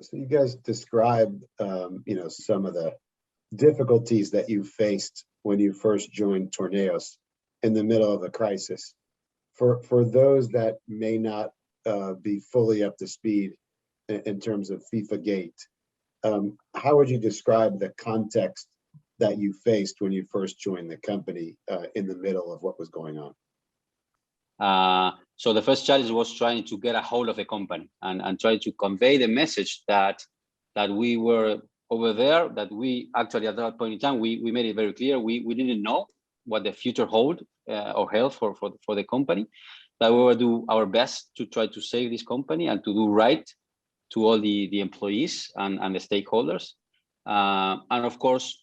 So you guys described, some of the difficulties that you faced when you first joined Torneos in the middle of a crisis. For those that may not be fully up to speed in terms of FIFA Gate, how would you describe the context that you faced when you first joined the company in the middle of what was going on? So the first challenge was trying to get a hold of the company and try to convey the message that we were over there, that we actually at that point in time, we made it very clear we didn't know what the future hold or held for the company, that we will do our best to try to save this company and to do right to all the employees and the stakeholders. And of course,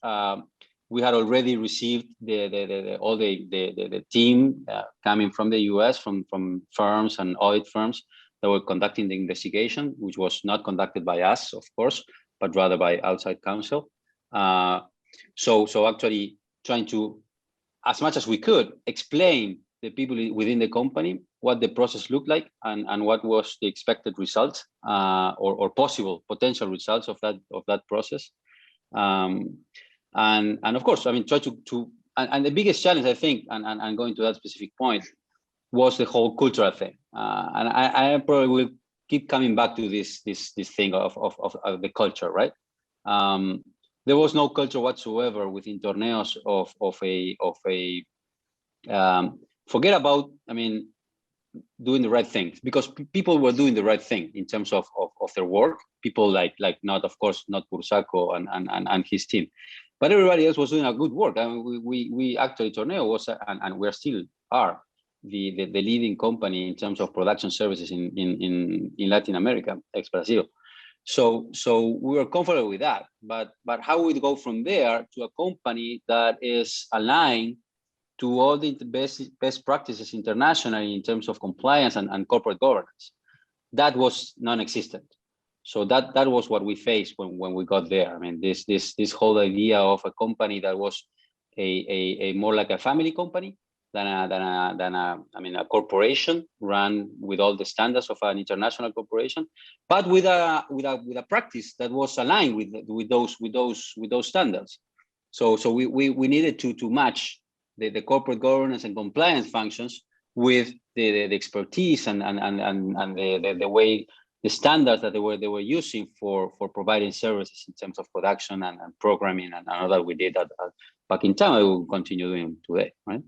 we had already received all the team coming from the US, from firms and audit firms that were conducting the investigation, which was not conducted by us, of course, but rather by outside counsel. So actually trying to, as much as we could, explain the people within the company what the process looked like and what was the expected results or possible potential results of that process. And of course, I mean, try to and the biggest challenge, I think, and going to that specific point, was the whole cultural thing. And I probably will keep coming back to this thing of the culture, right? There was no culture whatsoever within Torneos of a forget about, I mean, doing the right thing, because people were doing the right thing in terms of their work. People like not, of course, not Bursaco and his team, but everybody else was doing a good work. I mean, we actually, Torneo was, and we still are, the leading company in terms of production services in Latin America, ex-Brazil. So we were comfortable with that. But how we go from there to a company that is aligned to all the best practices internationally in terms of compliance and corporate governance? That was non-existent. So that was what we faced when we got there. I mean, this whole idea of a company that was a more like a family company than a corporation run with all the standards of an international corporation, but with a practice that was aligned with those standards. So we needed to match the corporate governance and compliance functions with the expertise and the way, the standards that they were using for providing services in terms of production and programming and all that we did back in time. I will continue doing today, right?